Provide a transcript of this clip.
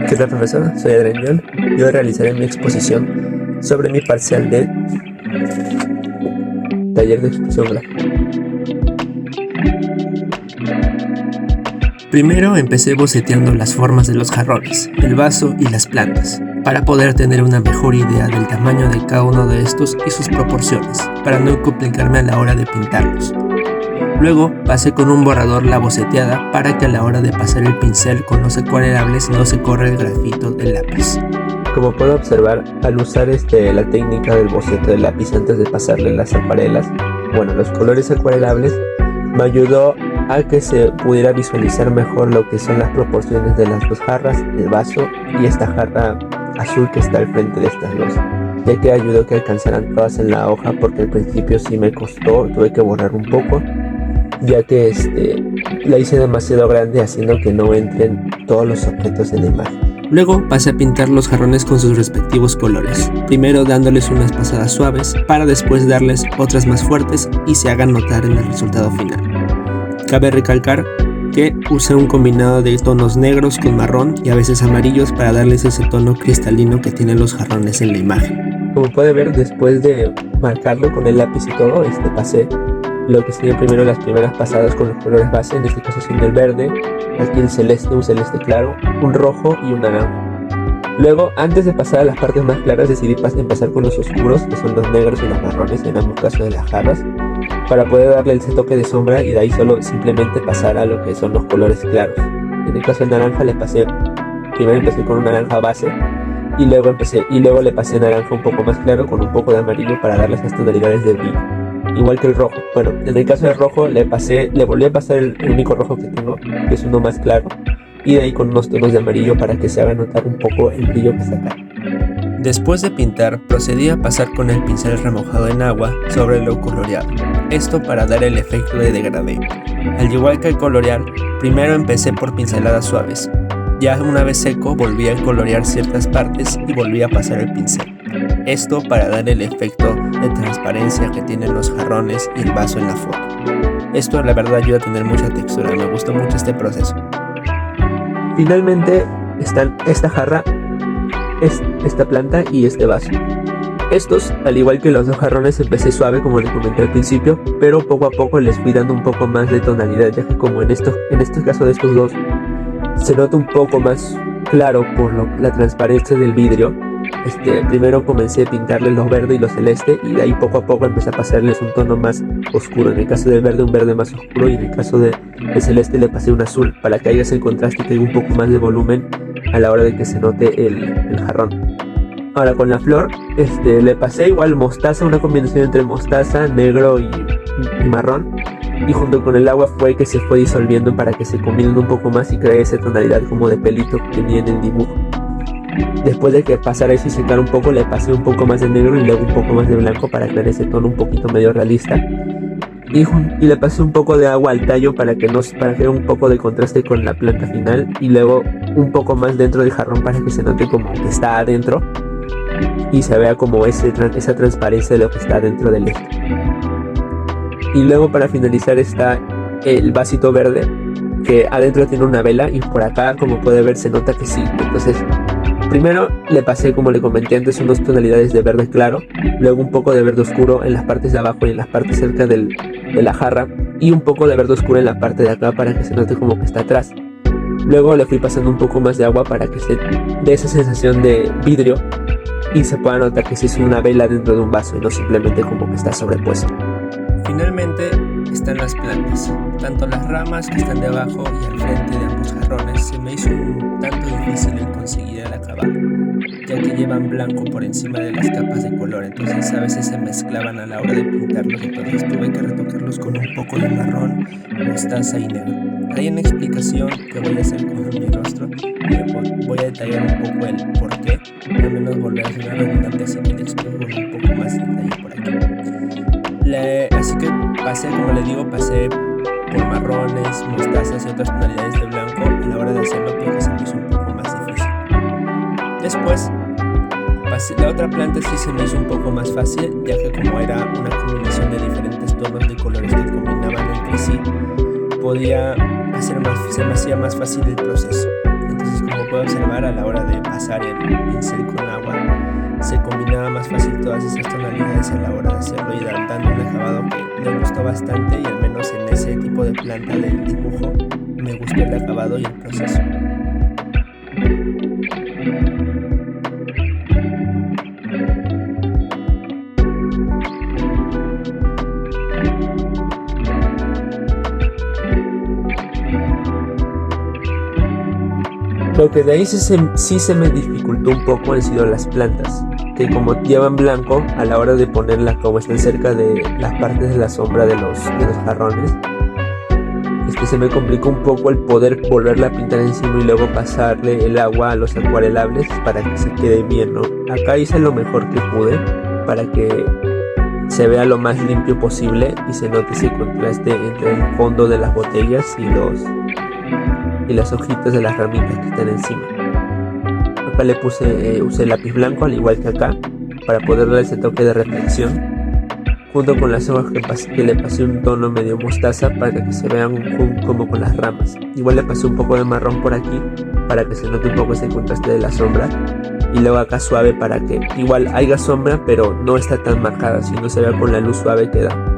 ¿Qué tal, profesor? Soy Adrián John y hoy realizaré mi exposición sobre mi parcial de taller de expresión gráfica. Primero empecé boceteando las formas de los jarrones, el vaso y las plantas, para poder tener una mejor idea del tamaño de cada uno de estos y sus proporciones, para no complicarme a la hora de pintarlos. Luego pasé con un borrador la boceteada para que a la hora de pasar el pincel con los acuarelables no se corra el grafito del lápiz. Como puedo observar, al usar la técnica del boceto del lápiz antes de pasarle las acuarelas, los colores acuarelables, me ayudó a que se pudiera visualizar mejor lo que son las proporciones de las dos jarras, el vaso y esta jarra azul que está al frente de estas dos, ya que ayudó que alcanzaran todas en la hoja, porque al principio sí me costó, tuve que borrar un poco, ya que la hice demasiado grande, haciendo que no entren todos los objetos en la imagen. Luego pasé a pintar los jarrones con sus respectivos colores, primero dándoles unas pasadas suaves para después darles otras más fuertes y se hagan notar en el resultado final. Cabe recalcar que usé un combinado de tonos negros con marrón y a veces amarillos para darles ese tono cristalino que tienen los jarrones en la imagen. Como puede ver, después de marcarlo con el lápiz y todo, pasé lo que serían primero las primeras pasadas con los colores base, en este caso siendo el verde, aquí el celeste, un celeste claro, un rojo y un naranja. Luego, antes de pasar a las partes más claras, decidí empezar con los oscuros, que son los negros y los marrones, en ambos casos de las jarras, para poder darle ese toque de sombra y de ahí solo simplemente pasar a lo que son los colores claros. En el caso del naranja primero empecé con un naranja base y luego le pasé naranja un poco más claro con un poco de amarillo para darle esas tonalidades de brillo. Igual que el rojo. En el caso del rojo le volví a pasar el único rojo que tengo, que es uno más claro, y de ahí con unos tonos de amarillo para que se haga notar un poco el brillo que está acá. Después de pintar, procedí a pasar con el pincel remojado en agua sobre lo coloreado, esto para dar el efecto de degradé. Al igual que al colorear, primero empecé por pinceladas suaves. Ya una vez seco, volví a colorear ciertas partes y volví a pasar el pincel. Esto para dar el efecto de transparencia que tienen los jarrones y el vaso en la foto. Esto la verdad ayuda a tener mucha textura, me gustó mucho este proceso. Finalmente están esta jarra, esta planta y este vaso. Estos, al igual que los dos jarrones, empecé suave como les comenté al principio, pero poco a poco les fui dando un poco más de tonalidad, ya que como en este caso de estos dos se nota un poco más claro por la transparencia del vidrio. Primero comencé a pintarles los verdes y los celeste, y de ahí poco a poco empecé a pasarles un tono más oscuro. En el caso del verde, un verde más oscuro, y en el caso del celeste le pasé un azul para que haya ese contraste y que haya un poco más de volumen a la hora de que se note el jarrón. Ahora con la flor le pasé igual mostaza, una combinación entre mostaza, negro y marrón, y junto con el agua fue que se fue disolviendo para que se combinen un poco más y cree esa tonalidad como de pelito que tenía en el dibujo. Después de que pasara eso y secar un poco, le pasé un poco más de negro y luego un poco más de blanco para crear ese tono un poquito medio realista, y le pasé un poco de agua al tallo para que un poco de contraste con la planta final, y luego un poco más dentro del jarrón para que se note como que está adentro y se vea como esa transparencia de lo que está dentro del Y luego para finalizar está el vasito verde, que adentro tiene una vela, y por acá, como puede ver, se nota que sí. Entonces primero le pasé, como le comenté antes, unas tonalidades de verde claro, luego un poco de verde oscuro en las partes de abajo y en las partes cerca de la jarra, y un poco de verde oscuro en la parte de acá para que se note como que está atrás. Luego le fui pasando un poco más de agua para que se dé esa sensación de vidrio y se pueda notar que sí es una vela dentro de un vaso y no simplemente como que está sobrepuesto. Finalmente están las plantas, tanto las ramas que están debajo y al frente de ambos jarrones. Se me hizo un tanto difícil el conseguir el acabado, ya que llevan blanco por encima de las capas de color, entonces a veces se mezclaban a la hora de pintarlos, entonces tuve que retocarlos con un poco de marrón, mostaza y negro. Hay una explicación que voy a hacer con mi rostro, voy a detallar un poco el porqué, al menos volver a hacer una redundante, así que le explico con un poco más de detalle por aquí. Así que pasé por marrones, mostazas y otras tonalidades de blanco a la hora de hacerlo, porque se me hizo un poco más difícil. Después, la otra planta sí se me hizo un poco más fácil, ya que como era una combinación de diferentes tonos de colores que combinaban entre sí, se me hacía más fácil el proceso. Entonces, como puede observar a la hora de pasar el pincel con agua, se combinaba más fácil todas esas tonalidades a la hora de hacerlo y dando un acabado que me gustó bastante, y al menos en ese tipo de planta del dibujo me gustó el acabado y el proceso. Lo que de ahí sí se me dificultó un poco han sido las plantas, que como llevan blanco, a la hora de ponerlas como están cerca de las partes de la sombra de los jarrones, se me complicó un poco el poder volverla a pintar encima y luego pasarle el agua a los acuarelables para que se quede bien, ¿no? Acá hice lo mejor que pude para que se vea lo más limpio posible y se note ese contraste entre el fondo de las botellas y las hojitas de las ramitas que están encima. Acá le usé lápiz blanco al igual que acá para poder dar ese toque de reflexión, junto con las hojas que le pasé un tono medio mostaza para que se vean como con las ramas. Igual le pasé un poco de marrón por aquí para que se note un poco ese contraste de la sombra, y luego acá suave para que igual haya sombra pero no está tan marcada, sino se vea con la luz suave que da.